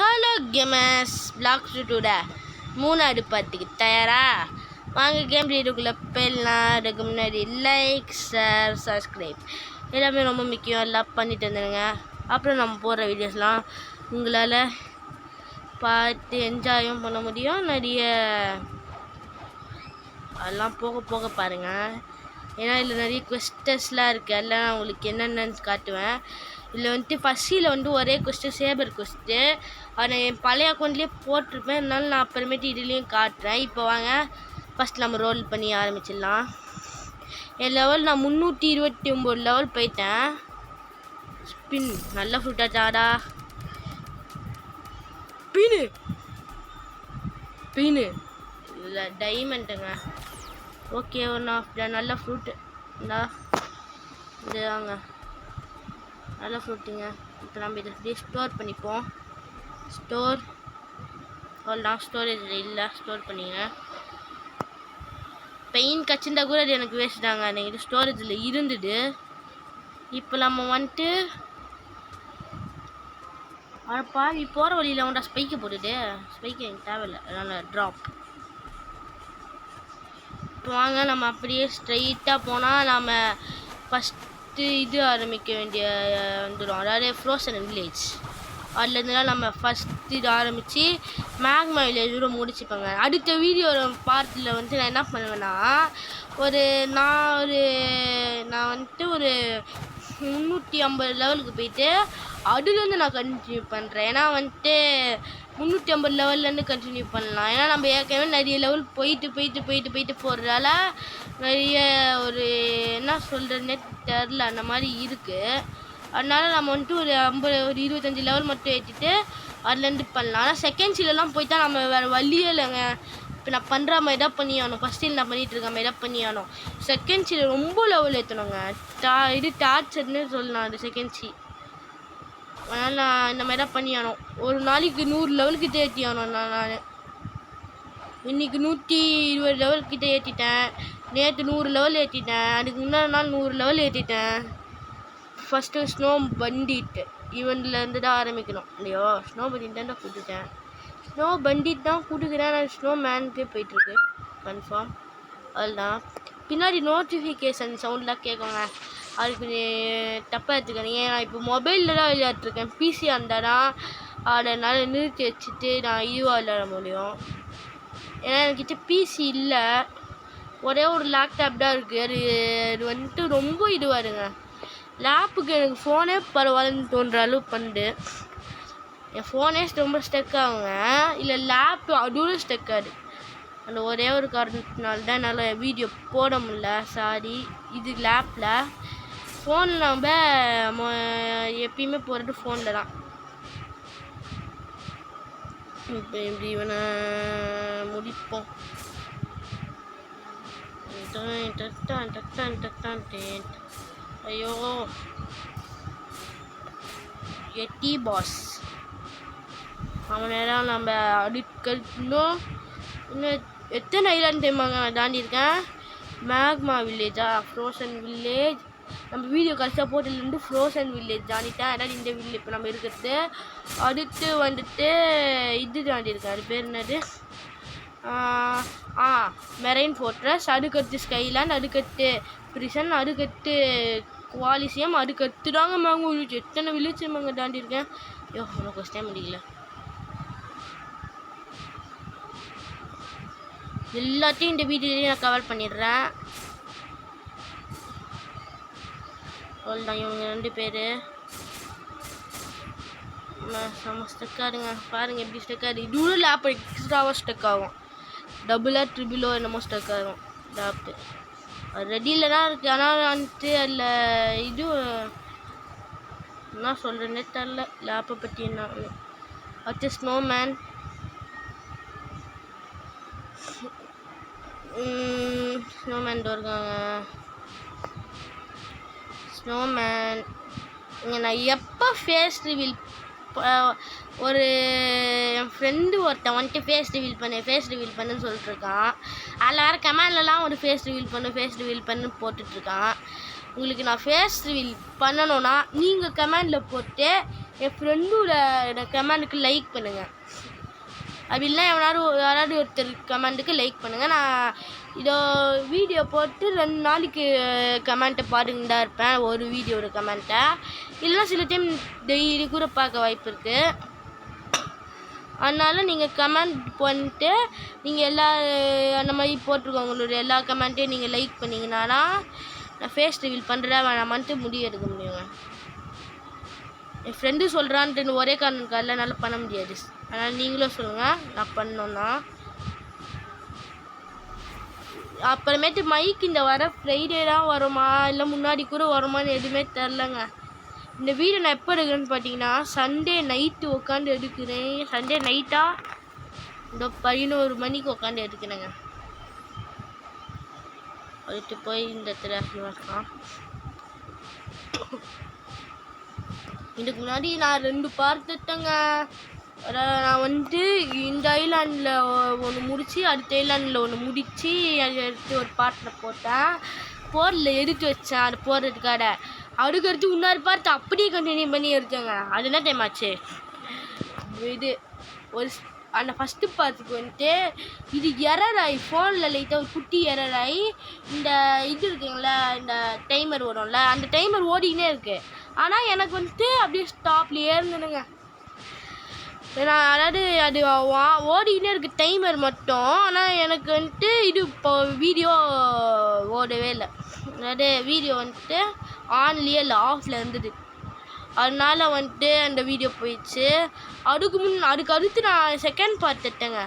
Hello gamers, black ஷூட்டோட மூணாவது பார்ட்டிக்கு தயாரா? வாங்க கேம் வீடியோக்குள்ளே போயிடலாம். அதுக்கு முன்னாடி லைக், ஷேர், சப்ஸ்கிரைப் எல்லாமே ரொம்ப முக்கியம். எல்லாம் பண்ணிட்டு வந்துடுங்க. அப்புறம் நம்ம போடுற வீடியோஸ்லாம் உங்களால் பார்த்து என்ஜாயும் பண்ண முடியும். நிறைய அதெல்லாம் போக போக பாருங்கள். ஏன்னா இதில் நிறைய கொஸ்டர்ஸ்லாம் இருக்குது. எல்லாம் நான் உங்களுக்கு என்னென்னு காட்டுவேன். இதில் வந்துட்டு ஃபஸ்ட்டில் ஒரே கொஸ்ட்டு சேபர் கொஸ்ட்டு. அதை என் பழைய அக்கௌண்ட்லேயே போட்டிருப்பேன். இருந்தாலும் நான் அப்புறமேட்டு இதுலேயும் காட்டுறேன். இப்போ வாங்க ஃபஸ்ட் நம்ம ரோல் பண்ணி ஆரம்பிச்சிடலாம். என் லெவல் நான் 329 லெவல் போயிட்டேன். ஸ்பின் நல்ல ஃப்ரூட்டாச்சாடா. பீனு இல்லை டைமண்டுங்க. ஓகே, ஒன்று நல்ல ஃப்ரூட்டு இந்தா இதுதாங்க நல்ல ஃப்ரூட்டுங்க. இப்போ நம்ம இதை ஸ்டோர் பண்ணிப்போம். ஸ்டோர் நான் ஸ்டோரேஜ் இல்லை, ஸ்டோர் பண்ணிங்க. பெயின் கச்சிருந்தா கூட அது எனக்கு வேஸ்ட் தாங்க. எனக்கு இது ஸ்டோரேஜில் இருந்தது. இப்போ நம்ம வந்துட்டு பாவி போகிற வழியில் ஒன்றா ஸ்பைக்கை போட்டுட்டு ஸ்பைக்கு எனக்கு தேவையில்லை, அதனால் ட்ராப். இப்போ வாங்க நம்ம அப்படியே ஸ்ட்ரைட்டாக போனால் நம்ம ஃபஸ்ட்டு இது ஆரம்பிக்க வேண்டிய வந்துடும். அதாவது ஃப்ரோசன் வில்லேஜ். அதுலேருந்துலாம் நம்ம ஃபஸ்ட்டு இது ஆரம்பித்து மேக்மா வில்லேஜோட முடிச்சுப்பேங்க. அடுத்த வீடியோ பார்ட்டில் வந்துட்டு நான் என்ன பண்ணுவேன்னா நான் வந்துட்டு ஒரு 350 லெவலுக்கு போயிட்டு அதுலேருந்து நான் கண்டினியூ பண்ணுறேன். ஏன்னா வந்துட்டு 350 லெவல்லேருந்து கண்டினியூ பண்ணலாம். ஏன்னா நம்ம ஏற்கனவே நிறைய லெவல் போயிட்டு போகிறதால நிறைய ஒரு என்ன சொல்கிறதுனே தெரில, அந்த மாதிரி இருக்குது. அதனால் நம்ம வந்துட்டு ஒரு 25 லெவல் மட்டும் ஏற்றிட்டு அதுலேருந்து பண்ணலாம். ஆனால் செகண்ட் சீலெலாம் போயிட்டா நம்ம வேறு வழியே இல்லைங்க. இப்போ நான் பண்ணுற மாதிரி தான் பண்ணி ஆகணும். ஃபஸ்ட் சீல் நான் பண்ணிகிட்ருக்க மாதிரி தான் பண்ணி ஆகணும். செகண்ட் சீல் ரொம்ப லெவல் ஏற்றணுங்க. இது டார்ச்சர்னு சொல்லலாம் அது செகண்ட் சீல். அதனால் நான் இந்த மாதிரி தான் பண்ணி ஆகணும். ஒரு நாளைக்கு 100 லெவலுக்கிட்ட ஏற்றி ஆகணும். நான் இன்றைக்கி 120 லெவல்கிட்ட ஏற்றிட்டேன். நேற்று 100 லெவல் ஏற்றிட்டேன். அதுக்கு முன்னாடி நாள் 100 லெவல் ஏற்றிட்டேன். ஃபஸ்ட்டு ஸ்னோ பண்டிட் இவன்லேருந்து தான் ஆரம்பிக்கணும் இல்லையோ. ஸ்னோ பண்டிட் தான் கொடுத்துட்டேன். ஸ்னோ பண்டிட் தான் கொடுக்குறேன். நான் ஸ்னோ மேனுக்கே போயிட்டுருக்கு கன்ஃபார்ம். அதுதான் பின்னாடி நோட்டிஃபிகேஷன் சவுண்ட்லாம் கேட்குங்க. அதுக்கு தப்பாக எடுத்துக்கிறேன். ஏன் நான் இப்போ மொபைலில் தான் விளையாட்ருக்கேன். பிசி இருந்தானா அதனால் நிறுத்தி வச்சுட்டு நான் இதுவாக விளையாட முடியும். ஏன்னா என்கிட்ட பிசி இல்லை, ஒரே ஒரு லேப்டாப் தான் இருக்குது. அது வந்துட்டு ரொம்ப இதுவாருங்க. லேப்புக்கு எனக்கு ஃபோனே பரவாயில்லன்னு தோன்ற அளவு பண்ணுது. என் ஃபோனே ரொம்ப ஸ்டெக் ஆகுங்க. இல்லை லேப்பு அதுவும் ஸ்டெக் ஆகுது. அந்த ஒரே ஒரு காரணத்தினால தான் என்னால் வீடியோ போட முடில. சாரி. இது லேப்பில். ஃபோனில் நம்ம எப்பயுமே போகிறது ஃபோனில் தான். இப்போ இப்படி இவனை முடிப்போம். ஐயோ எட்டி பாஸ் அவன் நேரம் நம்ம இன்னும் எத்தனை ஐலாண்ட் டைமாங்க நான் தாண்டியிருக்கேன். மேக்மா வில்லேஜா ஃப்ரோசன் வில்லேஜ் நம்ம வீடியோ கரெக்டாக போட்டதுலேருந்து ஃப்ரோசன் வில்லேஜ் தாண்டிட்டேன். அதாவது இந்த வில்லேஜ் இப்போ நம்ம இருக்கிறது. அடுத்து வந்துட்டு இது தாண்டியிருக்கேன். அது பேர் என்னது? Marine fortress. அதுக்கடுத்து ஸ்கைலாண்ட். அதுக்கடுத்து பிரிசன். அதுக்கடுத்து குவாலிசியம். அதுக்கடுத்து தாங்க மேங்கோ வில்லேஜ். எத்தனை வில்லேஜ் மேங்க தாண்டியிருக்கேன். ஐயோ எனக்கு ஃபஸ்ட் டைம் முடியல. எல்லாத்தையும் இந்த வீடியோலேயே நான் கவர் பண்ணிடுறேன். அவ்வளோதான். இவங்க 2 பேர் செம்ம ஸ்டெக்காருங்க. பாருங்கள் எப்படி ஸ்டெக்காரு. இதுவும் லேப் எக்ஸ்ட்ராவாக ஸ்டெக் ஆகும். டபுளாக ட்ரிபிளோ என்னமோ ஸ்டெக் ஆகும் லேப்பு. ரெடியில் தான் இருக்குது. ஆனால் வந்துட்டு அதில் இது என்ன சொல்கிறேன்னே தெரில லேப்பை பற்றி. என்ன அடுத்து ஸ்னோமேன். ஸ்னோமேன் இருக்காங்க. ஸ்னோமேன் இங்கே நான் எப்போ ஃபேஸ் ரிவீல் ஒரு என் ஃப்ரெண்டு ஒருத்தன் வந்துட்டு ஃபேஸ் ரிவீல் பண்ணுன்னு சொல்லிட்டுருக்கான். அதில் வேறு கமெண்ட்லலாம் ஒரு ஃபேஸ் ரிவீல் பண்ணு போட்டுட்ருக்கான். உங்களுக்கு நான் ஃபேஸ் ரிவீல் பண்ணணுன்னா நீங்கள் கமெண்டில் போட்டு என் ஃப்ரெண்டோட கமெண்ட்டுக்கு லைக் பண்ணுங்கள். அப்படி இல்லைனா யாராவது ஒருத்தர் கமெண்ட்டுக்கு லைக் பண்ணுங்கள். நான் இதோ வீடியோ போட்டு 2 நாளைக்கு கமெண்ட்டை பாருங்க தான் இருப்பேன், ஒரு வீடியோட கமெண்ட்டை. இல்லைனா சில டைம் டெய்லி கூட பார்க்க வாய்ப்பு இருக்குது. அதனால் நீங்கள் கமெண்ட் பண்ணிட்டு நீங்கள் எல்லா அந்த மாதிரி போட்டிருக்கோங்க உங்களுடைய எல்லா கமெண்ட்டையும் நீங்கள் லைக் பண்ணிங்கன்னா நான் ஃபேஸ் ரிவீல் பண்ணுறேன் வேணாமான்ட்டு முடிவு எடுக்க முடியுங்க. என் ஃப்ரெண்டு சொல்கிறான்ட்டு ஒரே காரணத்துக்காக என்னால் பண்ண முடியாது. அதனால் நீங்களும் சொல்லுங்கள் நான் பண்ணோன்னா. அப்புறமேட்டு மைக் இந்த வர ஃப்ரைடே தான் வருமா இல்லை முன்னாடி கூட வருமானு எதுவுமே தெரிலங்க. இந்த வீடியோ நான் எப்போ எடுக்கிறேன்னு பார்த்தீங்கன்னா சண்டே நைட்டு உட்காந்து எடுக்கிறேன். சண்டே நைட்டாக இந்த 11 மணிக்கு உட்காந்து எடுக்கிறேங்க. அதுக்கு போய் இந்த திராட்சை இதுக்கு முன்னாடி நான் 2 பார்த்துட்டேங்க. நான் வந்துட்டு இந்த ஐலாண்டில் ஒன்று முடித்து அடுத்த ஐலாண்டில் ஒன்று முடித்து அதை எடுத்து ஒரு பாட்டில் போட்டேன். போரில் எடுத்து வச்சேன் அது போடுறதுக்காக. அடுக்கடுத்து இன்னொரு பார்த்து அப்படியே கண்டினியூ பண்ணி எடுத்தேங்க. அது என்ன டைம் ஆச்சு இது ஒரு அந்த ஃபஸ்ட்டு பார்த்துக்கு வந்துட்டு இது எரராகி ஃபோனில் லைட்டாக ஒரு குட்டி எரராகி இந்த இது இருக்குங்களா இந்த டைமர் வரும்ல அந்த டைமர் ஓடிக்கினே இருக்குது. ஆனால் எனக்கு வந்துட்டு அப்படியே ஸ்டாப்லேயே இருந்ததுங்க. அதாவது அது ஓடிக்கினே இருக்குது டைமர் மட்டும். ஆனால் எனக்கு வந்துட்டு இது இப்போ வீடியோ ஓடவே இல்லை. அதாவது வீடியோ வந்துட்டு ஆன்லேயே இல்லை ஆஃபில் இருந்தது. அதனால் வந்துட்டு அந்த வீடியோ போயிடுச்சு. அதுக்கு அடுத்து நான் செகண்ட் பார்ட் எடுத்தேங்க.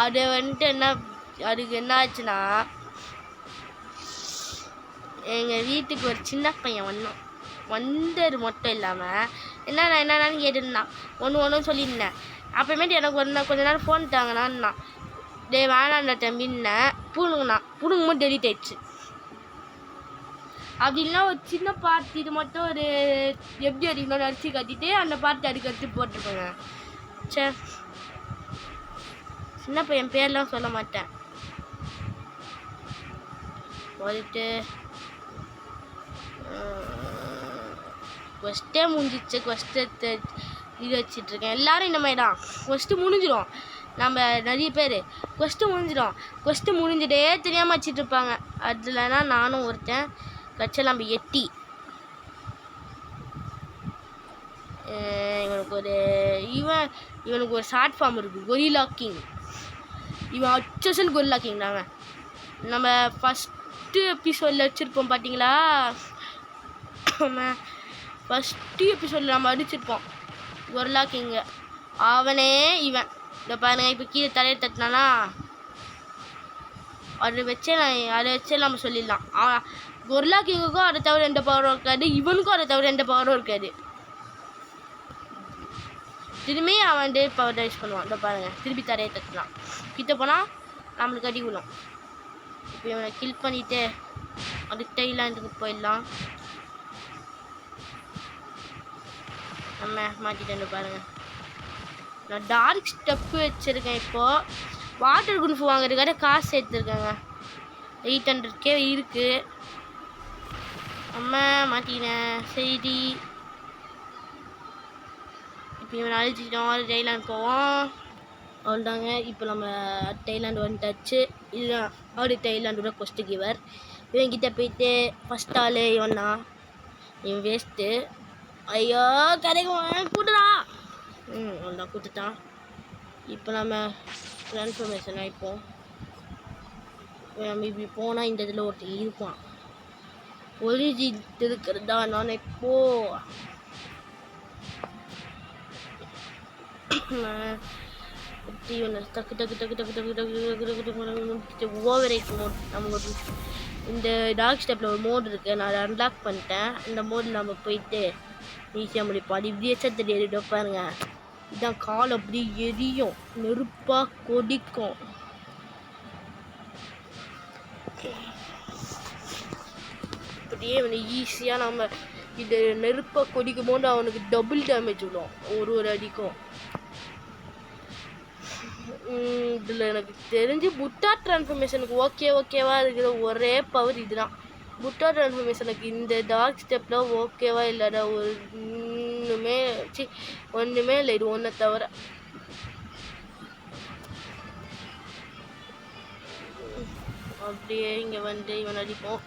அது வந்துட்டு அதுக்கு என்ன ஆச்சுன்னா எங்கள் வீட்டுக்கு ஒரு சின்ன பையன் வந்தது மட்டும் இல்லாமல் என்னென்னு கேட்டுருந்தான். ஒன்று சொல்லியிருந்தேன். அப்புறமேட்டு எனக்கு கொஞ்ச நேரம் ஃபோன் தாங்கண்ணா டே வேணாண்ட தம்பின்னேன். புடுங்கும்போது டெலிட் ஆயிடுச்சு. அப்படின்னா ஒரு சின்ன பார்ட் இது மட்டும் ஒரு எப்படி அடிக்கணும்னு அடிச்சு கட்டிட்டு அந்த பார்ட் அடுக்கடுத்து போட்டுருப்பேங்க. சரி சின்ன பையன் பேர்லாம் சொல்ல மாட்டேன். போயிட்டு கொஸ்டே முடிஞ்சிச்சு. கொஸ்ட்டு இது வச்சிட்ருக்கேன். எல்லோரும் இந்த மாதிரி தான் கொஸ்ட்டு முடிஞ்சிடும். நம்ம நிறைய பேர் கொஸ்ட்டு முடிஞ்சிட்டே தெரியாமல் வச்சிட்ருப்பாங்க. அதுலனா நானும் ஒருத்தன். கட்சியில் நம்ம எட்டி இவனுக்கு ஒரு ஷார்ட் ஃபார்ம் இருக்குது கொரில்லா கிங். இவன் அச்சல் கொரில்லா கிங் தாங்க. நம்ம ஃபஸ்ட்டு எபிசோடில் வச்சுருப்போம் பார்த்தீங்களா, ஃபஸ்ட்டு எபிசோடில் நம்ம அடிச்சிருப்போம் கொரில்லா கிங்கு. அவனே இவன் இந்த பாருங்க. இப்போ கீழே தலையை தட்டினானா அதை வச்சே நம்ம சொல்லிடலாம். கொரில்லா கிங்குக்கும் அதை தவிர எந்த பவரும் இருக்காது, இவனுக்கும் அதை தவிர எந்த பவரும் இருக்காது. திரும்பி அவன் பவர் யூஸ் பண்ணுவான். இந்த பாருங்கள் திருப்பி தரையை தட்டலாம். கிட்ட போனால் நம்மளுக்கு அடி விழும். இப்போ இவனை கில் பண்ணிவிட்டு அடுத்த ஐலாண்டுக்கு போயிடலாம். நம்ம மாட்டிட்டு பாருங்கள். நான் டார்க் ஸ்டெப்பு வச்சுருக்கேன். இப்போது வாட்டர் குல்ஃபு வாங்குறதுக்காக காசு சேர்த்துருக்கேங்க. 800K இருக்குது. அம்மா மாட்டிக்கினேன். சரி இப்போ இவனை அழிச்சிட்டோம். தைலாண்ட் போவோம். அவ்வளோதாங்க. இப்போ நம்ம தைலாண்டு வந்துட்டாச்சு. இதுதான் அடுத்த தைலாண்டோட கொஸ்ட் கிவர். இவன்கிட்ட போயிட்டு ஃபஸ்ட் ஆள் இவன் தான். இவன் வேஸ்ட்டு. ஐயோ கிடைக்கும் கூட்டுடா. அவ்வளோதான் கூட்டுட்டான். இப்போ நம்ம ட்ரான்ஸ்ஃபர்மேஷன் ஆகிப்போம். நம்ம இப்படி போனால் இந்த இதில் ஒருத்தர் இருப்பான். ஒரிஜின் இருக்கிறதா நான் இப்போ டக்கு டக்கு டக்கு டக்கு டக்கு டக்கு ஓவர் ரைட் மோட். நமக்கு இந்த டார்க் ஸ்டெப்பில் ஒரு மோட் இருக்குது. நான் அதை அன்லாக் பண்ணிட்டேன். இந்த மோடில் நம்ம போயிட்டு ஈஸியாக முடிப்போம். அது இப்படி வச்சா தெரியாது. பாருங்க இதுதான் கால் அப்படி எரியும், நெருப்பாக கொதிக்கும். அப்படியே அவனை ஈஸியாக நம்ம இது நெருப்பாக கொதிக்கும் போது அவனுக்கு டபுள் டேமேஜ் விடும் ஒரு அடிக்கும். இதில் எனக்கு தெரிஞ்சு புட்டா ட்ரான்ஸ்ஃபர்மேஷனுக்கு ஓகேவா இருக்கிற ஒரே பவர் இதுதான். புட்டா ட்ரான்ஸ்ஃபர்மேஷனுக்கு இந்த டார்க் ஸ்டெப்பில் ஓகேவா இல்லைடா ஒரு இன்னுமே சி ஒன்றுமே இல்லை, இது ஒன்றை தவிர. அப்படியே இங்கே வந்து இவன் அடிப்போம்.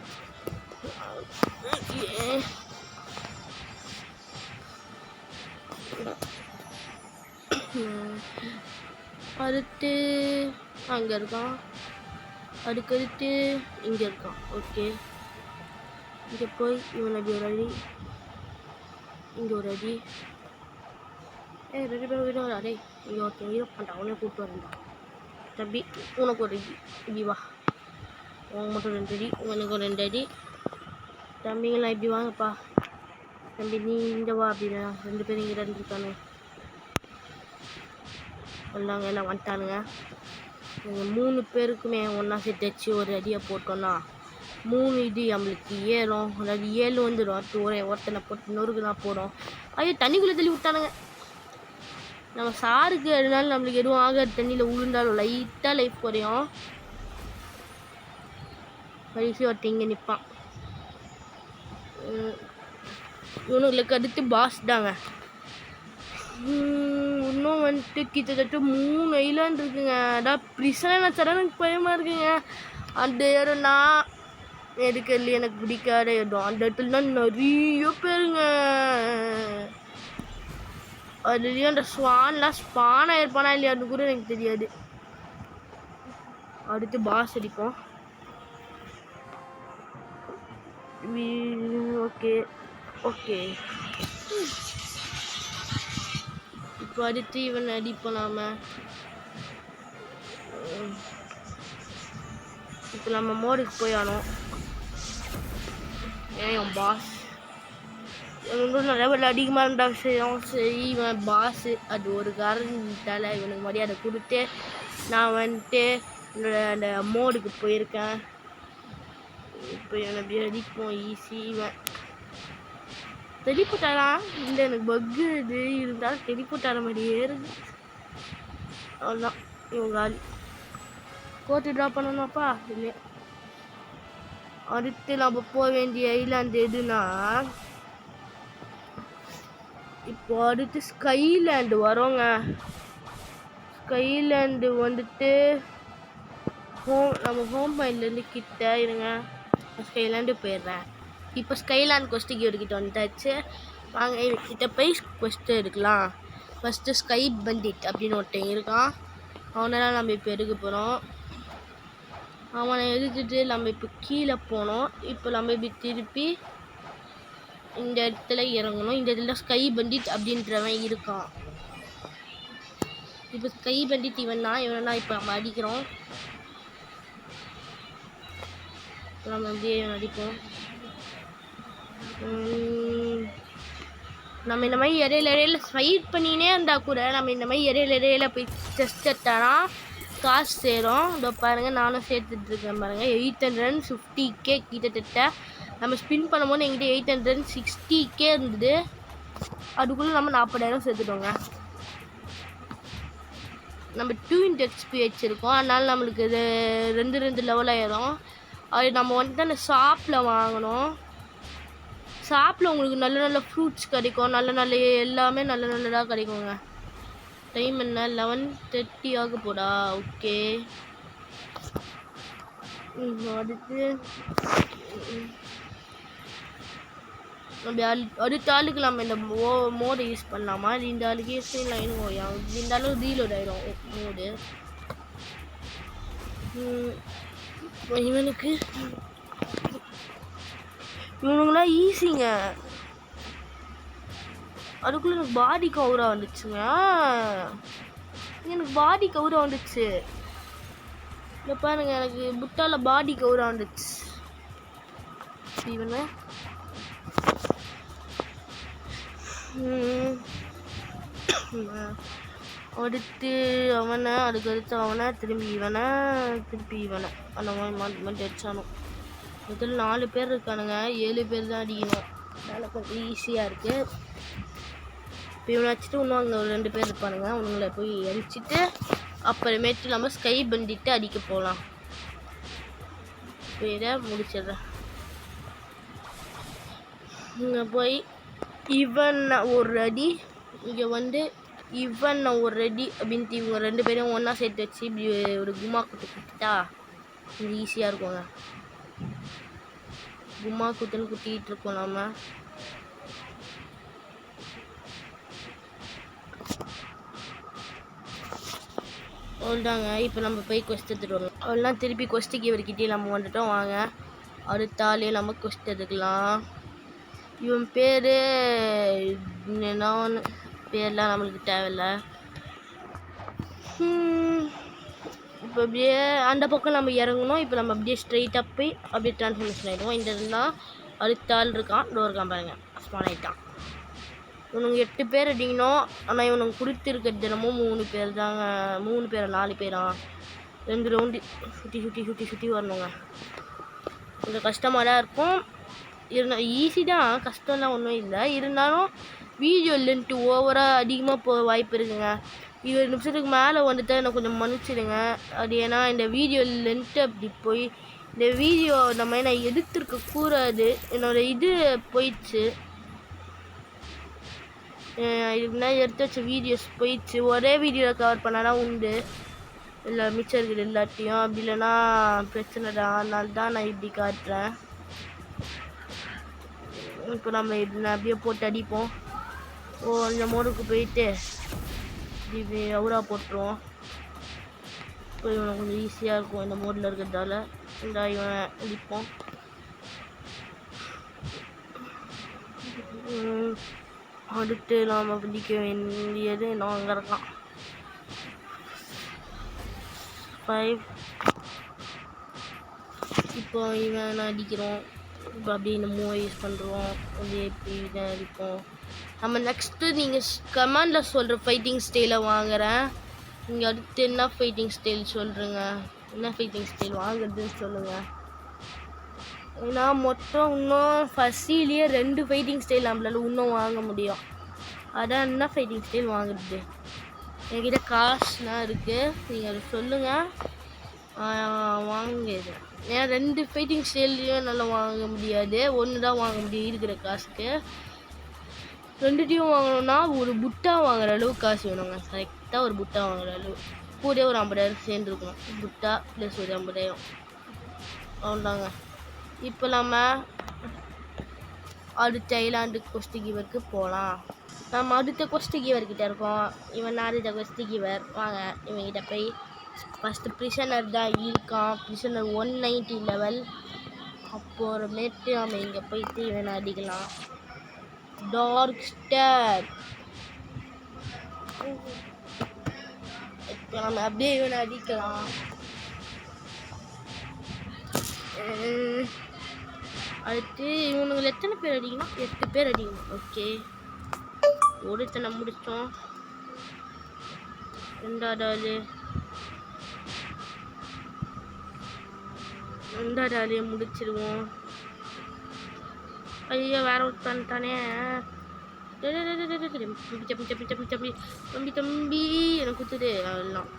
அடுத்து அங்கே இருக்கான், அதுக்கடுத்து இங்கே இருக்கான். ஓகே, இங்கே போய் இவன் அடி ஒரு அடி, இங்கே ஒரு அடி. ரெண்டு பேரும் வீடு வரே. இங்கே ஒருத்தன் ஹீரோ பண்ணிட்டான், அவனே கூப்பிட்டு வரேன்டா. தம்பி உனக்கு ஒரு அடி, இப்படி வா. உனக்கு மட்டும் 2 அடி, உனக்கு ஒரு 2 அடி. தம்பிங்களாம் இப்படி வாங்கப்பா. தம்பி நீ இங்கே வா. அப்படின்னா 2 பேரும் இங்கே இருந்துருக்கானு வந்தாங்க, எல்லாம் வந்துட்டானுங்க. நீங்கள் 3 பேருக்குமே ஒன்றா சேர்த்து வச்சு ஒரு அடியை போட்டோன்னா 3 இது நம்மளுக்கு ஏறும். அதாவது 7 வந்துடும். அடுத்து ஒருத்தனை போட்டு நொறுக்குனா போடும். ஐயோ தண்ணிக்குள்ளே தள்ளி விட்டானுங்க. நம்ம சாருக்கு அதனால நம்மளுக்கு எதுவும் ஆகாது. தண்ணியில் விழுந்தாலும் லைட்டாக லைஃப் குறையும். கடைசி ஒருத்தன் இங்கே நிற்பான். இவனுங்களுக்கு அடுத்து பாஸ் தாங்க. இன்னும் வந்துட்டு கிட்டத்தட்ட 3 ஐலாண்ட் இருக்குங்க. அதான் பிரிசனை சடன் எனக்கு பயமாக இருக்குங்க. அந்த இடம்னா எதுக்கல்ல எனக்கு பிடிக்காத இடம். அந்த இடத்துல தான் நிறைய பேருங்க. அதுலேயும் அந்த ஸ்வான்லாம் ஸ்பான் ஆயிருப்பானா இல்லையான்னு கூட எனக்கு தெரியாது. அடுத்து பாஸ் அடிப்போம். ஓகே ஓகே, இப்போ அடுத்து இவன் அடிப்போம் நாம. இப்போ நம்ம மோடுக்கு போய் ஆனோம். ஏன் பாஸ் இன்னும் லெவல் அதிகமாக இருந்தால் சரி இவன் பாஸு. அது ஒரு காரணத்தால் இவனுக்கு மரியாதை கொடுத்து நான் வந்துட்டு அந்த மோடுக்கு போயிருக்கேன். இப்போ இவனை அப்படி அடிப்போம் ஈஸி. இவன் தெளிப்புட்டாரான் இல்லை, எனக்கு பக்கு இது இருந்தாலும் தெளிப்புட்டார மாதிரியே இருக்கு. அவ்வளோதான், இவங்க ஆளி கோர்த்து ட்ரா பண்ணணும்ப்பா. இல்லை, அடுத்து நம்ம போக வேண்டிய ஐலாண்டு எதுனா, இப்போ அடுத்து ஸ்கைலேண்டு வரோங்க. ஸ்கைலேண்டு வந்துட்டு நம்ம ஹோம் மைண்ட்லேருந்து கிட்ட இருங்க. ஸ்கைலேண்டு போயிடுறேன். இப்போ ஸ்கைலேண்ட் கொஸ்ட் கிட்ட வந்துட்டாச்சு. வாங்க கிட்ட போய் கொஸ்ட்டு எடுக்கலாம். ஃபஸ்ட்டு ஸ்கை பண்டிட் அப்படின்னு ஒருத்தன் இருக்கான். அவனெல்லாம் நம்ம இப்போ எடுக்க போகிறோம். அவனை எடுத்துட்டு நம்ம இப்போ கீழே போனோம். இப்போ நம்ம இப்படி திருப்பி இந்த இடத்துல இறங்கணும். இந்த இடத்துல ஸ்கை பண்டிட் அப்படின்றவன் இருக்கான். இப்போ ஸ்கை பண்டிட் இவனா இப்போ நம்ம அடிக்கிறோம். நம்ம அப்படியே அடிப்போம். நம்ம இந்த மாதிரி இடையில ஃபைட் பண்ணினே இருந்தால் கூட நம்ம இந்த மாதிரி இடையில போய் டெஸ்ட் எடுத்தானா காசு சேரும். இதோ பாருங்கள், நானும் சேர்த்துட்ருக்கேன் பாருங்கள். 850K கிட்டத்தட்ட. நம்ம ஸ்பின் பண்ணும்போது எங்கிட்ட 860K இருந்தது. அதுக்குள்ளே நம்ம 40,000 சேர்த்துட்டோங்க. நம்ம 2 XP வச்சுருக்கோம். அதனால நம்மளுக்கு இது 2 லெவல் ஆயிரும். அது நம்ம வந்துட்டு அந்த ஷாப்பில் வாங்கணும். ஷாப்பில் உங்களுக்கு நல்ல ஃப்ரூட்ஸ் கிடைக்கும். நல்ல எல்லாமே நல்லதாக கிடைக்குங்க. டைம் என்ன 11:30 ஆக போடா. ஓகே, அடுத்து நம்ம அடுத்த ஆளுக்கு நம்ம இந்த மோடை யூஸ் பண்ணலாமா? இந்த ஆளுக்கு யூஸ் பண்ணலாம். இந்த அளவுக்கு ரீலோட் ஆயிடும் மோடு. இவனுங்களாம் ஈஸிங்க. அதுக்குள்ளே எனக்கு பாடி கவுராக வந்துச்சுங்க. எனக்கு பாடி கவுராக வந்துச்சு. இல்லை பாருங்க, எனக்கு புட்டால பாடி கவுராக வந்துச்சு. இவனை அடுத்து அவனை, அதுக்கடுத்து அவனை, திரும்பி இவனை அந்த மாதிரி மட்டும் அடிச்சானோ. முதல்ல 4 பேர் இருக்கானுங்க, 7 பேர் தான் அடிக்கணும். அதனால் கொஞ்சம் ஈஸியாக இருக்குது. இப்போ இவனை வச்சுட்டு இன்னும் அங்கே ஒரு 2 பேர் இருப்பானுங்க. அவனுங்களை போய் அடிச்சுட்டு அப்புறமேட்டு நம்ம ஸ்கை பண்டிட்டு அடிக்க போகலாம். பேரை முடிச்சிடுறேன். இங்கே போய் இவன் ஒரு அடி, இங்கே வந்து இவன் ஒரு ரெடி அப்படின்ட்டு இவங்க 2 பேரையும் ஒன்றா சேர்த்து வச்சு இப்படி ஒரு கும்மா குத்திட்டா கொஞ்சம் ஈஸியாக இருக்குங்க. கும்மா குத்துன்னு குத்திக்கிட்டு இருக்கோம் நம்ம. அவ்வளோதாங்க. இப்போ நம்ம போய் கொஸ்ட் எடுத்துகிட்டு வரலாம். அவ்வளோதான் திருப்பி கொஸ்ட்டுக்கு இவர்கிட்டே நம்ம வந்துட்டோம். வாங்க அடுத்த ஆளே நம்ம கொஸ்ட் எடுக்கலாம். இவன் பேர் என்ன பேர்லாம் நம்மளுக்கு தேவையில்லை. இப்போ அப்படியே அந்த பக்கம் நம்ம இறங்கணும். இப்போ நம்ம அப்படியே ஸ்ட்ரைட்டாக போய் அப்படியே ட்ரான்ஸ்ஃபர்மேஷன் ஆகிடுவோம். இந்த இடம்லாம் அடுத்த ஆள் இருக்கான். டோர் இருக்கான் பாருங்க, ஸ்பான் ஆகிட்டான். இவனுங்க 8 பேர் அடிக்கணும். ஆனால் இவனுக்கு கொடுத்துருக்க தினமும் 3 பேர் தாங்க. 3 பேரா 4 பேரா 2 ரவுண்டு சுற்றி வரணுங்க. கொஞ்சம் கஷ்டமாக தான் இருக்கும். ஈஸி தான், கஷ்டம்லாம் ஒன்றும் இல்லை. இருந்தாலும் வீடியோ லென்த்து ஓவராக அதிகமாக போக வாய்ப்பு இருக்குங்க. 20 நிமிஷத்துக்கு மேலே வந்துட்டு எனக்கு கொஞ்சம் மன்னிச்சிடுங்க. அது ஏன்னா இந்த வீடியோ லென்த்து அப்படி போய் இந்த வீடியோ நம்ம நான் எடுத்துருக்க கூடாது. என்னோடய இது போயிடுச்சு. இதுக்கு முன்னாடி எடுத்து வச்ச வீடியோஸ் போயிடுச்சு. ஒரே வீடியோவில் கவர் பண்ணாதான் உண்டு. இல்லை மிச்சம் இருக்குது எல்லாத்தையும். அப்படி இல்லைன்னா பிரச்சனை தான். அதனால தான் நான் இப்படி காட்டுறேன். இப்போ நம்ம இப்படி அப்படியே போட்டு அடிப்போம். இந்த மோடுக்கு போயிட்டு இப்படி அவுரா போட்டுருவோம். இப்போ இவனை கொஞ்சம் ஈஸியாக இருக்கும் இந்த மோடில் இருக்கிறதால. இந்த இவனை அடிப்போம். அடுத்து நாம் பிடிக்க வேண்டியது நான் அங்கே இருக்கான் 5. இப்போ இவன் அடிக்கிறோம். இப்போ அப்படியே இந்த மூவ் யூஸ் பண்ணுறோம். அப்படியே இப்படி இதை அடிப்போம். நம்ம நெக்ஸ்ட்டு நீங்கள் கமெண்டில் சொல்கிற ஃபைட்டிங் ஸ்டைலை வாங்குகிறேன். நீங்கள் அடுத்து என்ன ஃபைட்டிங் ஸ்டைல் சொல்கிறீங்க? என்ன ஃபைட்டிங் ஸ்டைல் வாங்குறதுன்னு சொல்லுங்கள். ஏன்னா மொத்தம் இன்னும் ஃபஸ்ட்டிலேயே 2 ஃபைட்டிங் ஸ்டைல் நம்மளால இன்னும் வாங்க முடியும். அதான் என்ன ஃபைட்டிங் ஸ்டைல் வாங்குறது? என்கிட்ட காசுலாம் இருக்குது, நீங்கள் அதை சொல்லுங்கள், வாங்குது. ஏன்னா 2 ஃபைட்டிங் ஸ்டைல்லையும் நல்லா வாங்க முடியாது. 1 தான் வாங்க முடியும் இருக்கிற காசுக்கு. 2த்தையும் வாங்கணுன்னா ஒரு புட்டா வாங்குற அளவு காசு வேணுங்க. கரெக்டாக ஒரு புட்டா வாங்குற அளவு. கூட ஒரு 50,000 சேர்ந்துருக்கணும். புட்டா ப்ளஸ் ஒரு 50,000. அவ்வளோதாங்க. இப்போ நம்ம அடுத்த ஐலாண்டு கொஸ்ட் கிவருக்கு போகலாம். நம்ம அடுத்த கொஸ்ட் கிவர்கிட்ட இருக்கோம். இவன் அடுத்த கொஸ்ட் கிவர். வாங்க இவன்கிட்ட போய் ஃபஸ்ட்டு ப்ரிசனர் தான் இருக்கான். Prisoner 190 level. அப்புறமேட்டு நம்ம இங்கே போயிட்டு இவனை அடிக்கலாம். Dark star. இப்போ நம்ம அப்படியே இவனை அடிக்கலாம். அடுத்து இவனுங்களை எத்தனை பேர் அடிக்கணும்? 8 பேர் அடிக்கணும். ஓகே, ஒருத்தனை முடித்தோம். 2வது ஆளையே முடிச்சிடுவோம். ஐயோ வேற ஒருத்தன் தானே. தம்பி எனக்கு கொடுத்துடு. அதெல்லாம்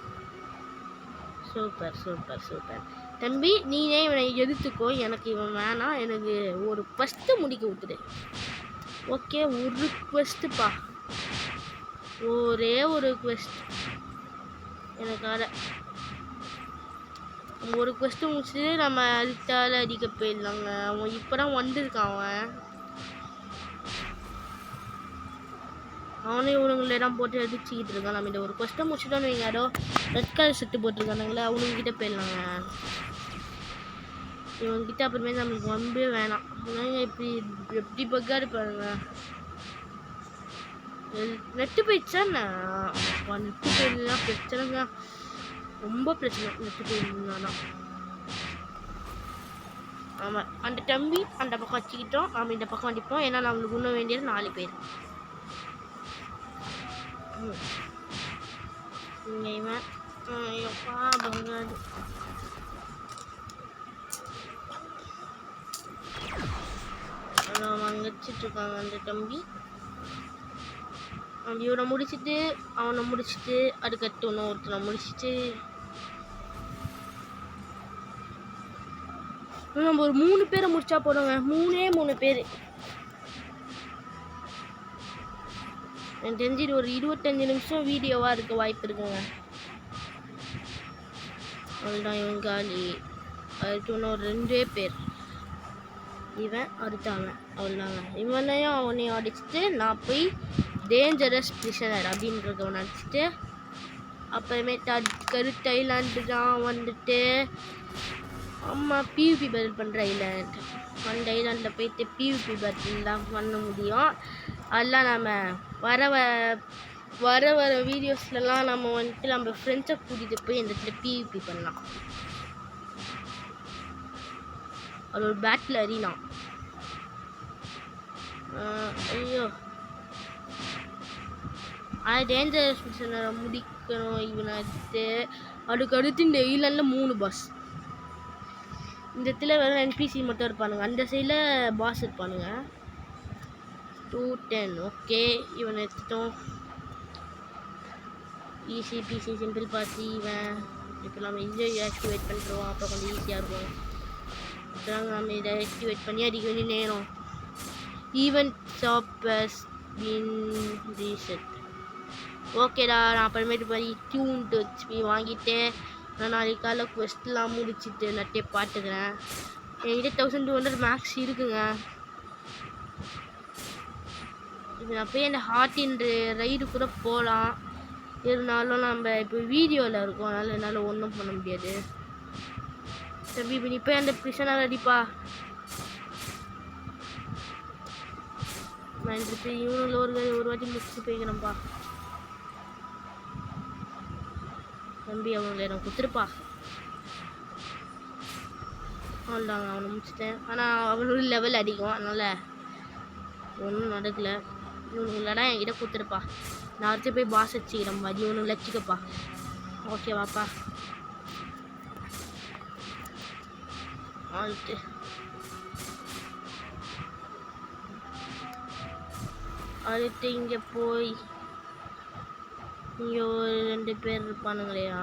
சூப்பர் சூப்பர் சூப்பர். தம்பி நீனே இவனை எதிர்த்துக்கோ. எனக்கு இவன் வேணாம். எனக்கு ஒரு ஃபஸ்ட்டு முடிக்க விட்டுடு. ஓகே, ஒரு குவெஸ்ட்டுப்பா, ஒரே ஒரு குவெஸ்ட் எனக்காக. ஒரு குவெஸ்ட்டு முடிச்சுட்டு நம்ம அடுத்தால அடிக்க போயிடலாங்க. அவன் இப்போ தான் வந்திருக்கான். அவனையும் இவனுங்களை தான் போட்டு அடிச்சுக்கிட்டு இருக்கான். நம்ம இந்த ஒரு கொஸ்ட்டை முடிச்சுட்டோன்னு வைங்க. யாரோ ரெட் கலர் செட்டு போட்டிருக்கானுங்களே, அவனுங்கிட்ட போயிடலாங்க. இவங்கிட்ட அப்புறமே நம்மளுக்கு வம்பே வேணாம். இப்படி எப்படி பக்காடு பாருங்க. நெட்டு போயிடுச்சா நெட்டு போயிடலாம் பிரச்சனைங்க. ரொம்ப பிரச்சனை நெட்டு போயிடலாம். ஆமாம், அந்த தம்பி அந்த பக்கம் வச்சுக்கிட்டோம். நம்ம இந்த பக்கம் அடிப்போம். ஏன்னா நம்மளுக்கு இன்னும் வேண்டியது 4 பேர். இவன் ஐயோப்பா பங்காது. அவங்க வச்சிட்ருக்காங்க அந்த தம்பி. இவனை முடிச்சுட்டு அவனை முடிச்சுட்டு அதுக்கடுத்து ஒருத்தனை முடிச்சுட்டு நம்ம ஒரு 3 பேரை முடிச்சா போடுங்க. 3 பேர். எனக்கு தெரிஞ்சு இது ஒரு 25 நிமிஷம் வீடியோவாக இருக்க வாய்ப்பு இருக்குங்க. அவ்வளோதான் இவன் காலி. அதுக்கு இன்னும் 2 பேர், இவன் அடுத்தவன். அவ்வளோதாங்க. இவனையும் அவனையும் அடிச்சுட்டு நான் போய் டேஞ்சரஸ் பிரிசனர் அப்படின்றவனை அடிச்சுட்டு அப்புறமேட்டு கருத்து ஐலாண்டு தான் வந்துட்டு பிவிபி பேட்டில் பண்ணுற ஐலாண்ட். அந்த ஐலாண்டில் போயிட்டு பிவிபி பேட்டில் தான் பண்ண முடியும். அதெல்லாம் நம்ம வர வீடியோஸ்லலாம் நம்ம வந்துட்டு நம்ம ஃப்ரெண்ட்ஸை கூட்டிகிட்டு போய் இந்த இடத்துல பிவிபி பண்ணலாம். அது ஒரு பேட்டில் அறியலாம். ஐயோ, ஆனால் டேஞ்சரஸ் மிஷனை முடிக்கணும். இவனை அடுத்து அதுக்கடுத்து இந்த ஐலாண்டில் 3 பாஸ். இந்த இடத்துல வெறும் என்பிசி மட்டும் இருப்பானுங்க. அந்த சைடில் பாஸ் இருப்பானுங்க. 210. ஓகே, இவனை எடுத்துட்டோம். ஈஸி பிசி சிம்பிள் பார்த்து இவன் இப்போ நம்ம இதை ஆக்டிவேட் பண்ணுறோம். அப்போ கொஞ்சம் ஈஸியாக இருக்கும். அப்புறம் நம்ம இதை ஆக்டிவேட் பண்ணி அடிக்க வேண்டிய நேரம். ஈவென்ட் ஷாப்பர்ஸ் பின் ரீசெட். ஓகேடா, நான் அப்புறமேட்டு போய் டியூன்ட்டு வச்சு வாங்கிட்டு நான் நாளைக்கு காலைல குவெஸ்ட்லாம் முடிச்சுட்டு நட்டே பார்த்துக்கிறேன். என்கிட்ட 1200 மேக்ஸ் இருக்குங்க. இது நான் போய் அந்த ஹார்ட்டின் ரைடு கூட போகலாம். இருந்தாலும் நம்ம இப்போ வீடியோவில் இருக்கோம், அதனால் என்னால் ஒன்றும் பண்ண முடியாது. தம்பி இப்போ நீ போய் அந்த பிரிசனர் அடிப்பா. நான் இந்த போய் இவனுங்களை ஒரு வாட்டி முடிச்சுட்டு போய்க்கிறேன்ப்பா. தம்பி அவங்களை எனக்கு கொடுத்துருப்பா. அவ்வளோதாங்க, அவனை முடிச்சிட்டேன். ஆனால் அவனோட லெவல் அதிகம், அதனால் ஒன்றும் நடக்கலை. இவனுங்களடா என்கிட்ட கொடுத்துருப்பா. நான் அடுத்து போய் பாஸ் வச்சுக்கிறேன். மதியம் ஒன்று வச்சுக்கப்பா. ஓகேவாப்பா. அடுத்து இங்கே போய் இங்கே ஒரு 2 பேர் இருப்பானுங்களையா,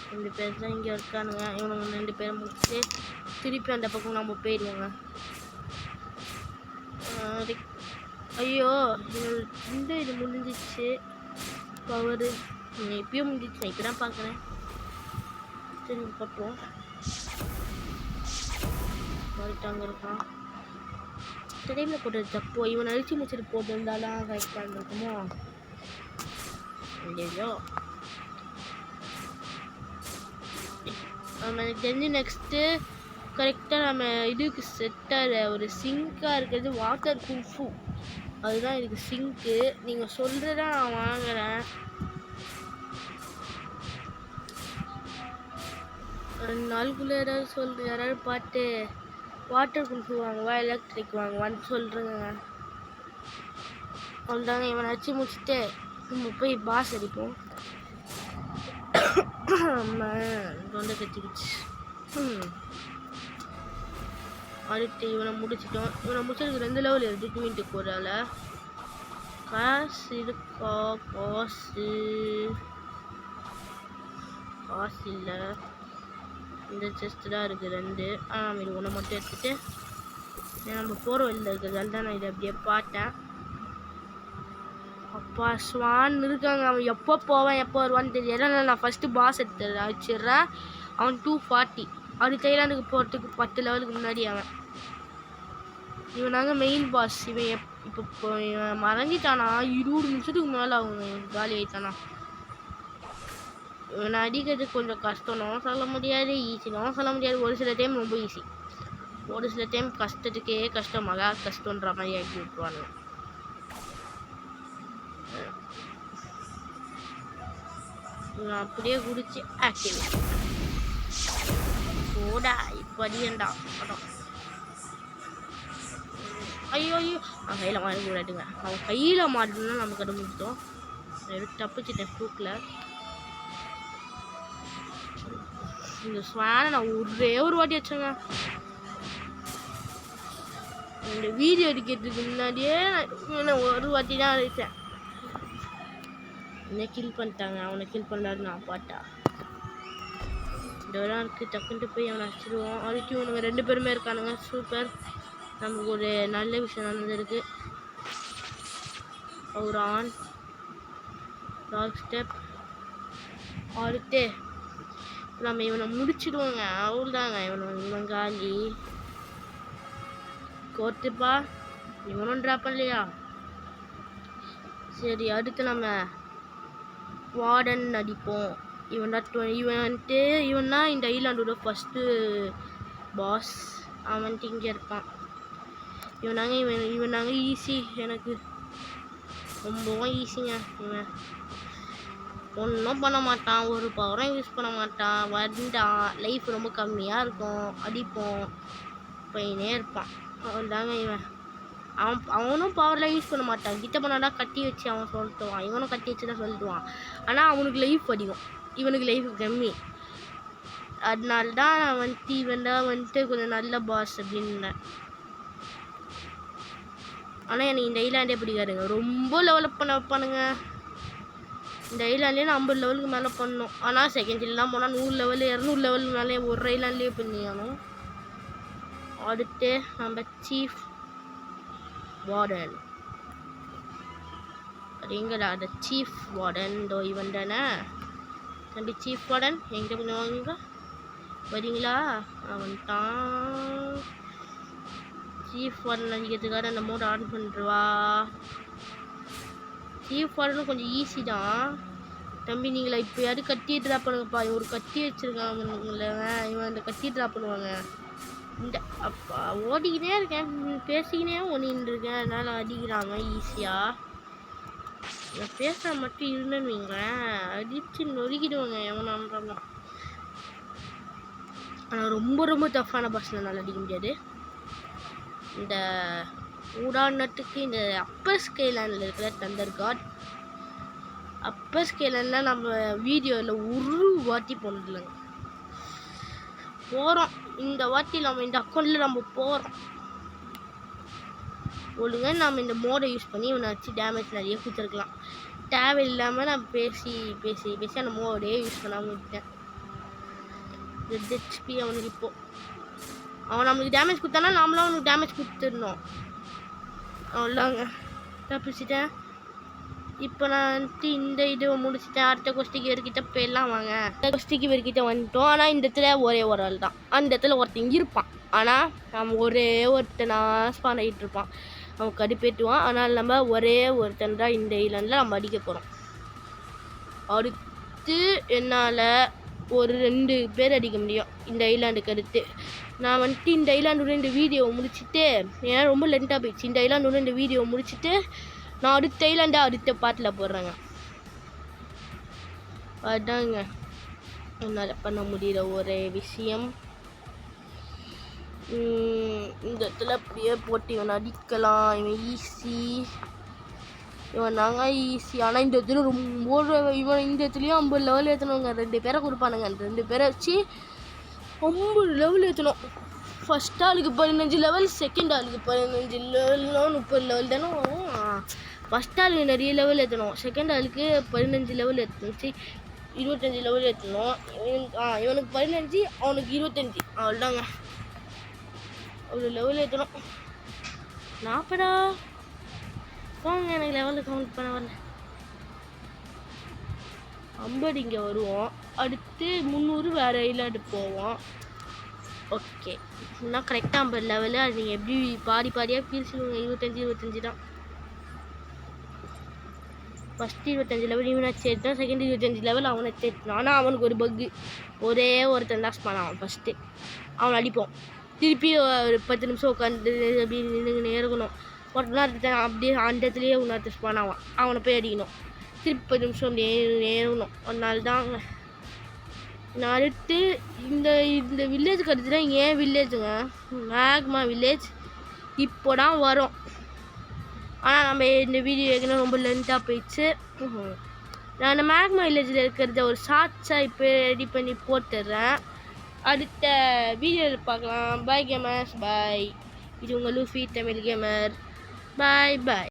2 பேர் தான் இங்கே இருக்கானுங்க. இவனுங்க 2 பேரை முடிச்சுட்டு திருப்பி அந்த பக்கம் நம்ம போயிடுவோங்க. ஐயோ, இந்த இது முடிஞ்சிச்சு. பவரு இப்பயும் முடிஞ்சிச்சு. நான் இப்போ தான் பார்க்குறேன். சரி பார்ப்போம். அங்கே இருக்கான். டைமில் போட்டது தப்போ. இவன் அழிச்சு முடிச்சுட்டு போட்டிருந்தாலும் கரெக்டாக இருந்திருக்குமோ. ஐயோ, எனக்கு தெரிஞ்சு நெக்ஸ்ட்டு கரெக்டாக நம்ம இதுக்கு செட்டாக ஒரு சிங்காக இருக்கிறது வாட்டர் குல்ஃபு. அதுதான் இதுக்கு சிங்க்கு. நீங்கள் சொல்கிறதா நான் வாங்குகிறேன். 2 நாளுக்குள்ளே யாராவது பார்த்து வாட்டர் குல்ஃபு வாங்குவா எலக்ட்ரிக் வாங்குவான்னு சொல்கிறேங்க. அவ்வளோதாங்க, இவனை அடிச்சு முடிச்சுட்டு நம்ம போய் பாஸ் அடிப்போம். தொண்டை கட்டிக்கிச்சு. அடுத்து இவனை முடிச்சிட்டோம். இவனை முடிச்சதுக்கு 2 லெவல் இருக்குது. 24 காசு இருக்கா? காசு இல்லை. இந்த செஸ்ட் தான் இருக்குது 2. இது ஒன்று மட்டும் எடுத்துகிட்டு நம்ம போகிற வழியில் இருக்கிறதால தான் நான் இதை அப்படியே பார்த்தேன். அப்பா ஸ்வான் இருக்காங்க. அவன் எப்போ போவான் எப்போ வருவான்னு தெரியாது. நான் ஃபஸ்ட்டு பாஸ் எடுத்து வச்சிடுறேன். அவன் 240. அடுத்த ஐலாண்டுக்கு போகிறதுக்கு 10 லெவலுக்கு முன்னாடி அவன். இவனாங்க மெயின் பாஸ். இவன் இப்போ இவன் மறைஞ்சிட்டானா 20 நிமிஷத்துக்கு மேலே அவங்க காலி ஆகிட்டானா. இவனை அடிக்கிறது கொஞ்சம் கஷ்டம்னும் சொல்ல முடியாது, ஈஸினும் சொல்ல முடியாது. ஒரு சில டைம் ரொம்ப ஈஸி, ஒரு சில டைம் கஷ்டத்துக்கே கஷ்டம், மகா கஷ்டன்ற மாதிரி ஆக்கி விட்டுருவானுங்க. அப்படியே குடிச்சு ஆக்டிவேட் போடா. இப்போ அடியண்டா படம். ஐயோ ஐயோ, அவன் கையில் மாறி கூடாதுங்க. அவன் கையில் மாட்டணும்னா நமக்கு அதை முடித்தோம். தப்பிச்சிட்டேன் ஃப்ளூக்கில். இந்த ஸ்வானை நான் ஒரே ஒரு வாட்டி வச்சேங்க. இந்த வீடியோ எடுக்கிறதுக்கு முன்னாடியே நான் ஒரு வாட்டி தான் அடித்தேன். என்ன கில் பண்ணிட்டாங்க. அவனை கில் பண்ணாரு நான் பாட்டா. இந்த இடம் இருக்குது, டக்குன்ட்டு போய் அவனை அடிச்சிடுவோம். அதுக்கு இவனுங்க 2 பேருமே இருக்கானுங்க. சூப்பர், நமக்கு ஒரு நல்ல விஷயம் நடந்திருக்கு. அவர் ஆன் டாக் ஸ்டெப். அடுத்து நம்ம இவனை முடிச்சிடுவோங்க. அவ்வளோதாங்க. இவன் காலி கோத்துப்பா. இவனும் ட்ராப் பண்ணலையா? சரி, அடுத்து நம்ம வார்டன் அடிப்போம். இவன் தான் இந்த ஐலாண்டோட ஃபஸ்ட்டு பாஸ். அவன் இங்கே இருப்பான். இவன் நாங்கள் ஈஸி. எனக்கு ரொம்பவும் ஈஸிங்க. இவன் ஒன்றும் பண்ண மாட்டான், ஒரு பவரும் யூஸ் பண்ண மாட்டான். வந்தான், லைஃப் ரொம்ப கம்மியாக இருக்கும், அடிப்போம், போயினே இருப்பான். அவன்தாங்க இவன். அவனும் பவர்லாம் யூஸ் பண்ண மாட்டான். கிட்ட பண்ணாடா கட்டி வச்சு அவன் சொல்லிட்டுவான். இவனும் கட்டி வச்சு தான் சொல்லிட்டுவான். ஆனால் அவனுக்கு லைஃப் அதிகம், இவனுக்கு லைஃப் கம்மி. அதனால தான் நான் இவன் தான் கொஞ்சம் நல்ல பாஸ் அப்படின்னேன். ஆனால் எனக்கு இந்த ஐலாண்டே பிடிக்காதுங்க. ரொம்ப லெவலப் பண்ண வைப்பானுங்க. இந்த ஐலாண்ட்லேயே நான் 50 லெவலுக்கு மேலே பண்ணணும். ஆனால் செகண்ட் தான் போனால் 100 லெவலு 200 லெவலுக்கு மேலே ஒரு ஐலாண்ட்லேயே பண்ணியானும். அடுத்து நம்ம சீஃப் வார்டன். எங்கடா அந்த சீஃப் வார்டன்? இதோ இவன் தானே தம்பி சீஃப் வார்டன். எங்கிட்ட கொஞ்சம் வாங்க வரீங்களா? அவன் தான் சீஃப் வார்டன் அடிக்கிறதுக்காக அந்த மோட் ஆன் பண்ணுறவா. சீஃப் வார்டனும் கொஞ்சம் ஈஸி தான் தம்பி. நீங்களா இப்போ யாரும் கட்டி ட்ராப் பண்ணுங்கப்பா. ஒரு கட்டி வச்சுருக்காங்க. இவன் இந்த கட்டி ட்ராப் பண்ணுவாங்க. இந்த அப்பா ஓடிக்கினே இருக்கேன், பேசிக்கினே ஓடின்னு இருக்கேன். அதனால் அடிக்கிறாங்க ஈஸியாக. நான் பேச மட்டும் இருந்தேன்னு வைங்களேன், அடித்து நொறுக்கிடுவாங்க எவனான்றாலும். ஆனால் ரொம்ப ரொம்ப டஃப்பான பாஸ்ல என்னால் அடிக்க முடியாது. இந்த உதாரணத்துக்கு இந்த அப்பர் ஸ்கேலாண்டில் இருக்கிற தண்டர் காட். அப்பர் ஸ்கேலாண்டில் நம்ம வீடியோவில் ஒரு வாட்டி போனதில்லைங்க. போகிறோம் இந்த வாட்டி நம்ம இந்த அக்கௌண்ட்டில் நம்ம போகிறோம். ஒழுங்காக நம்ம இந்த மோடை யூஸ் பண்ணி இவனை வச்சு டேமேஜ் நிறைய கொடுத்துருக்கலாம். தேவையில்லாமல் நான் பேசி பேசி பேசி அந்த மோடையே யூஸ் பண்ணாமல் விட்டேன். ஹெச்பி அவனுக்கு இப்போது அவன் நம்மளுக்கு டேமேஜ் கொடுத்தானா நாமளும் அவனுக்கு டேமேஜ் கொடுத்துருந்தோம். அவ்வளோதாங்க, தப்பிச்சிட்டேன். இப்போ நான் இந்த இது முடிச்சுட்டேன். அடுத்த கொஸ்டிக்கு இவர்கிட்ட போயிடலாம் வாங்க. கொஸ்டிக்கு இவர்கிட்ட வந்துட்டோம். ஆனால் இந்த இடத்துல ஒரே ஒரு ஆள் தான். அந்த இடத்துல ஒருத்தன் இருப்பான். ஆனால் நம்ம ஒரே ஒருத்தனா ஸ்பான் ஆகிட்டு இருப்பான். அவன் கடுப்பேற்றுவான். ஆனால் நம்ம ஒரே ஒருத்தன் தான் இந்த ஐலாண்டில் நம்ம அடிக்க போகிறோம். அடுத்து என்னால் ஒரு 2 பேர் அடிக்க முடியும் இந்த ஐலாண்டுக்கு அடுத்து. நான் இந்த ஐலாண்டோட இந்த வீடியோவை முடிச்சுட்டு, ஏன்னா ரொம்ப லென்த்தாக போயிடுச்சு. இந்த ஐலாண்டோட இந்த வீடியோவை முடிச்சுட்டு நான் அடுத்த ஐலாண்டை அடுத்த பாட்டில் போடுறேங்க. அதாங்க என்னால் பண்ண முடிகிற ஒரே விஷயம். இந்த இடத்துல அப்படியே போட்டு இவன் அடிக்கலாம். இவன் ஈஸி, இவன் நாங்கள் ஈஸி. ஆனால் இந்த இடத்துல ரொம்ப இவன் இந்த இடத்துலையும் 50 லெவல் ஏற்றணுங்க. 2 பேரை கொடுப்பானுங்க. அந்த 2 பேரை வச்சு 50 லெவல் ஏற்றணும். ஃபஸ்ட் ஆளுக்கு 15 லெவல், செகண்ட் ஆளுக்கு 15 லெவல்னா 30 லெவல் தானே வரும். ஃபஸ்ட் ஆளுக்கு நிறைய லெவல் ஏற்றணும், செகண்ட் ஆளுக்கு 15 லெவல் ஏற்றணும், 25 லெவல் ஏற்றணும். இவனுக்கு 15, அவனுக்கு 25. அவ்வளோதாங்க, ஒரு லெவல் ஏற்றணும். 40 போங்க, எனக்கு லெவலில் கவுண்ட் பண்ண வரல. 50 இங்கே வருவோம். அடுத்து 300 வேறு ஐலாண்டு போவோம். ஓகே, இன்னும் கரெக்டாக 50 லெவலு. அது நீங்கள் எப்படி பாதியாக பிரிச்சுடுங்க. 25 தான். ஃபஸ்ட்டு 25 லெவல் இவனை சேர்த்தான், செகண்ட் 25 லெவல் அவனை சேர்த்தான். ஆனால் அவனுக்கு ஒரு பக்கு, ஒரே ஒருத்தன் தான் ஸ்பான் ஆகும். ஃபஸ்ட்டு அவனை அடிப்போம். திருப்பி ஒரு 10 நிமிஷம் உட்காந்து அப்படி நின்று இருக்கணும். ஒருத்தனா இருக்க அப்படியே அந்த இடத்துலையே இன்னொருத்தர் ஸ்பான் ஆவான். அவனை போய் அடிக்கணும். திருப்பி 10 நிமிஷம் அப்படியே நேரணும். அதனால தாங்க நான் அடுத்து இந்த வில்லேஜுக்கு அடுத்து தான் ஏன் வில்லேஜுங்க, மேக்மா வில்லேஜ் இப்போ தான் வரும். ஆனால் நம்ம இந்த வீடியோ ஏற்கனவே ரொம்ப லென்த்தாக போயிடுச்சு. நான் அந்த மேக்மா வில்லேஜில் இருக்கிறத ஒரு ஷார்ட்ஸாக இப்போ ரெடி பண்ணி போட்டுடுறேன். அடுத்த வீடியோவில் பார்க்கலாம். பாய் கேமர்ஸ், பாய். இது உங்கள் லூஃபி தமிழ் கேமர். பாய் பாய்.